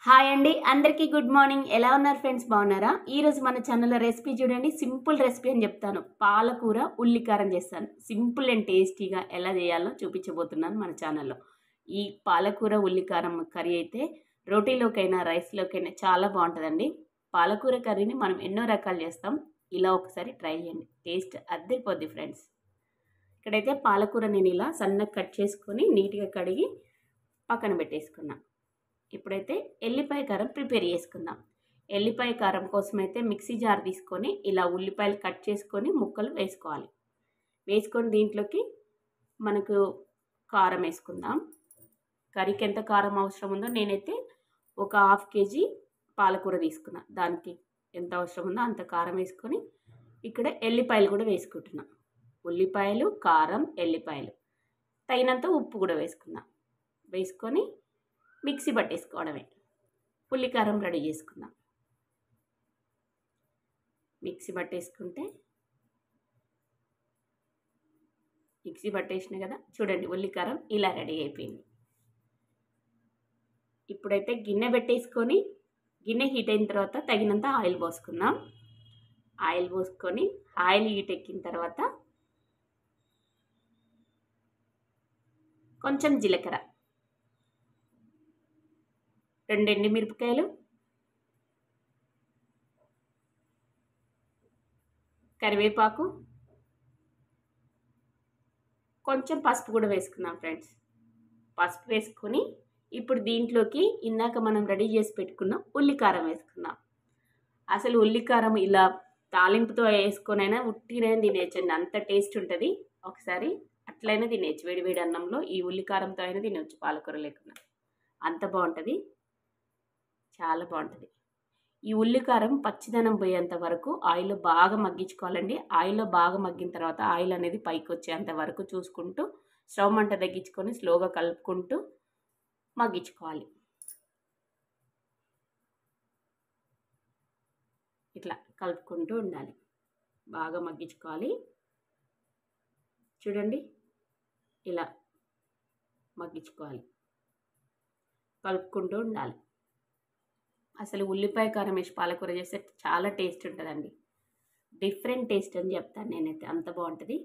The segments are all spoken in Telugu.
హాయ్ అండి, అందరికీ గుడ్ మార్నింగ్. ఎలా ఉన్నారు ఫ్రెండ్స్? బాగున్నారా? ఈరోజు మన ఛానల్లో రెసిపీ చూడండి. సింపుల్ రెసిపీ అని చెప్తాను. పాలకూర ఉల్లికారం చేస్తాను. సింపుల్ అండ్ టేస్టీగా ఎలా చేయాలో చూపించబోతున్నాను మన ఛానల్లో. ఈ పాలకూర ఉల్లికారం కర్రీ అయితే రోటీలోకైనా రైస్లోకైనా చాలా బాగుంటుందండి. పాలకూర కర్రీని మనం ఎన్నో రకాలు చేస్తాం. ఇలా ఒకసారి ట్రై చేయండి, టేస్ట్ అద్దరిపోద్ది ఫ్రెండ్స్. ఇక్కడైతే పాలకూర నేను ఇలా సన్నగా కట్ చేసుకొని నీట్గా కడిగి పక్కన పెట్టేసుకున్నా. ఇప్పుడైతే ఎల్లిపాయ కారం ప్రిపేర్ చేసుకుందాం. ఎల్లిపాయ కారం కోసం అయితే మిక్సీ జార్ తీసుకొని ఇలా ఉల్లిపాయలు కట్ చేసుకొని ముక్కలు వేసుకోవాలి. వేసుకొని దీంట్లోకి మనకు కారం వేసుకుందాం. కర్రీకి ఎంత కారం అవసరం ఉందో నేనైతే ఒక 1/2 kg పాలకూర తీసుకున్నా. దానికి ఎంత అవసరం ఉందో అంత కారం వేసుకొని ఇక్కడ ఎల్లిపాయలు కూడా వేసుకుంటున్నా. ఉల్లిపాయలు, కారం, ఎల్లిపాయలు, తగినంత ఉప్పు కూడా వేసుకున్నా. వేసుకొని మిక్సీ పట్టేసుకోవడమే. పుల్లికారం రెడీ చేసుకుందాం. మిక్సీ పట్టేసుకుంటే మిక్సీ పట్టేసిన కదా, చూడండి ఉల్లికారం ఇలా రెడీ అయిపోయింది. ఇప్పుడైతే గిన్నె పెట్టేసుకొని గిన్నె హీట్ అయిన తర్వాత తగినంత ఆయిల్ పోసుకుందాం. ఆయిల్ పోసుకొని ఆయిల్ హీట్ ఎక్కిన తర్వాత కొంచెం జీలకర్ర, 2 ఎండుమిరపకాయలు, కరివేపాకు, కొంచెం పసుపు కూడా వేసుకుందాం ఫ్రెండ్స్. పసుపు వేసుకొని ఇప్పుడు దీంట్లోకి ఇందాక మనం రెడీ చేసి పెట్టుకున్న ఉల్లికారం వేసుకుందాం. అసలు ఉల్లికారం ఇలా తాలింపుతో వేసుకొనైనా ఉట్టినైనా తినేయచ్చండి, అంత టేస్ట్ ఉంటుంది. ఒకసారి అట్లయినా తినేయచ్చు, వేడివేడి అన్నంలో ఈ ఉల్లికారంతో అయినా తినవచ్చు, పాలకూర లేకుండా. అంత బాగుంటుంది, చాలా బాగుంటుంది. ఈ ఉల్లికారం పచ్చిదనం పోయేంత వరకు ఆయిల్లో బాగా మగ్గించుకోవాలండి. ఆయిల్లో బాగా మగ్గిన తర్వాత ఆయిల్ అనేది పైకి వచ్చేంత వరకు చూసుకుంటూ స్టవ్ మంట తగ్గించుకొని స్లోగా కలుపుకుంటూ మగ్గించుకోవాలి. ఇట్లా కలుపుకుంటూ ఉండాలి, బాగా మగ్గించుకోవాలి. చూడండి ఇలా మగ్గించుకోవాలి, కలుపుకుంటూ ఉండాలి. అసలు ఉల్లిపాయ కారం వేసి పాలకూర చేస్తే చాలా టేస్ట్ ఉంటుందండి. డిఫరెంట్ టేస్ట్ అని చెప్తాను నేనైతే, అంత బాగుంటుంది.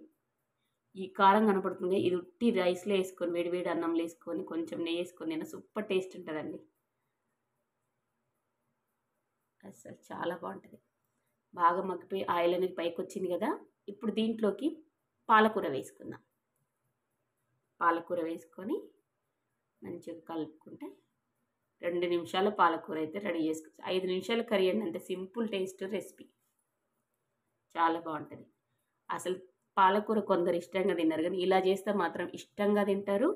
ఈ కారం కనపడుతుంది, ఇది ఉట్టి రైస్లో వేసుకొని వేడివేడి అన్నంలో వేసుకొని కొంచెం నెయ్యి వేసుకొని తిన్న సూపర్ టేస్ట్ ఉంటుందండి. అసలు చాలా బాగుంటుంది. బాగా మగ్గిపోయి ఆయిల్ అనేది పైకి వచ్చింది కదా, ఇప్పుడు దీంట్లోకి పాలకూర వేసుకుందాం. పాలకూర వేసుకొని మంచిగా కలుపుకుంటే 2 నిమిషాల పాలకూర అయితే రెడీ చేసుకోవచ్చు. 5 నిమిషాలు కర్రీ అండి, అంత సింపుల్ టేస్ట్ రెసిపీ, చాలా బాగుంటుంది. అసలు పాలకూర కొందరు ఇష్టంగా తిన్నారు, కానీ ఇలా చేస్తే మాత్రం ఇష్టంగా తింటారు.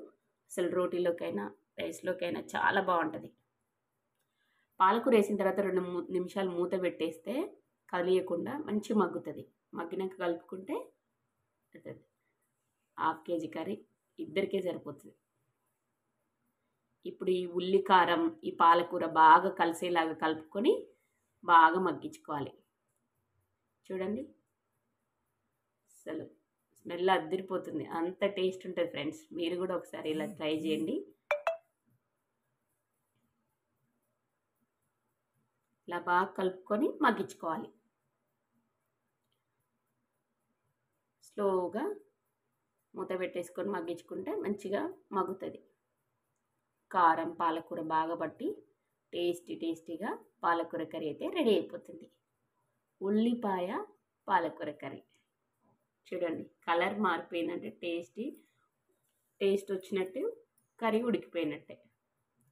అసలు రోటీలోకైనా రైస్లోకైనా చాలా బాగుంటుంది. పాలకూర వేసిన తర్వాత 2 నిమిషాలు మూత పెట్టేస్తే కలియకుండా మంచి మగ్గుతుంది. మగ్గినాక కలుపుకుంటే 1/2 kg కర్రీ ఇద్దరికే సరిపోతుంది. ఇప్పుడు ఈ ఉల్లికారం ఈ పాలకూర బాగా కలిసేలాగా కలుపుకొని బాగా మగ్గించుకోవాలి. చూడండి అసలు స్మెల్ అద్దరిపోతుంది, అంత టేస్ట్ ఉంటుంది ఫ్రెండ్స్. మీరు కూడా ఒకసారి ఇలా ట్రై చేయండి. ఇలా బాగా కలుపుకొని మగ్గించుకోవాలి. స్లోగా మూత పెట్టేసుకొని మగ్గించుకుంటే మంచిగా మగ్గుతుంది. కారం పాలకూర బాగా పట్టి టేస్టీగా పాలకూర కర్రీ అయితే రెడీ అయిపోతుంది. ఉల్లిపాయ పాలకూర కర్రీ చూడండి, కలర్ మారిపోయిందంటే టేస్ట్ వచ్చినట్టు, కర్రీ ఉడికిపోయినట్టే,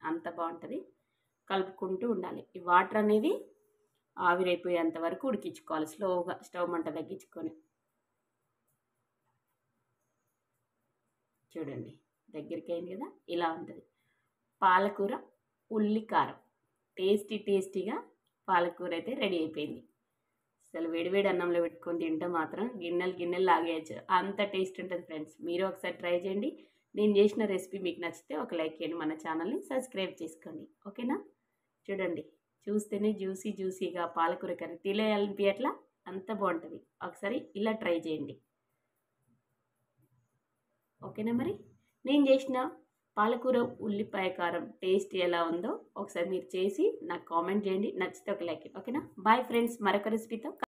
అంత బాగుంటుంది. కలుపుకుంటూ ఉండాలి. ఈ వాటర్ అనేది ఆవిరైపోయేంత వరకు ఉడికించుకోవాలి స్లోగా, స్టవ్ మంట తగ్గించుకొని. చూడండి దగ్గరికి అయింది కదా, ఇలా ఉంటుంది పాలకూర ఉల్లికారం. టేస్టీగా పాలకూర అయితే రెడీ అయిపోయింది. అసలు వేడివేడి అన్నంలో పెట్టుకొని తింటే మాత్రం గిన్నెలు లాగేయచ్చు, అంత టేస్ట్ ఉంటుంది ఫ్రెండ్స్. మీరు ఒకసారి ట్రై చేయండి. నేను చేసిన రెసిపీ మీకు నచ్చితే ఒక లైక్ చేయండి, మన ఛానల్ని సబ్స్క్రైబ్ చేసుకోండి, ఓకేనా? చూడండి చూస్తేనే జ్యూసీగా పాలకూర కర్రీ తినేయాలనిపించట్లా, అంత బాగుంటుంది. ఒకసారి ఇలా ట్రై చేయండి, ఓకేనా? మరి నేను చేసిన పాలకూర ఉల్లిపాయ కారం టేస్ట్ ఎలా ఉందో ఒకసారి మీరు చేసి నాకు కామెంట్ చేయండి. నచ్చితే ఒక లైక్. ఓకేనా? బాయ్ ఫ్రెండ్స్, మరొక రెసిపీతో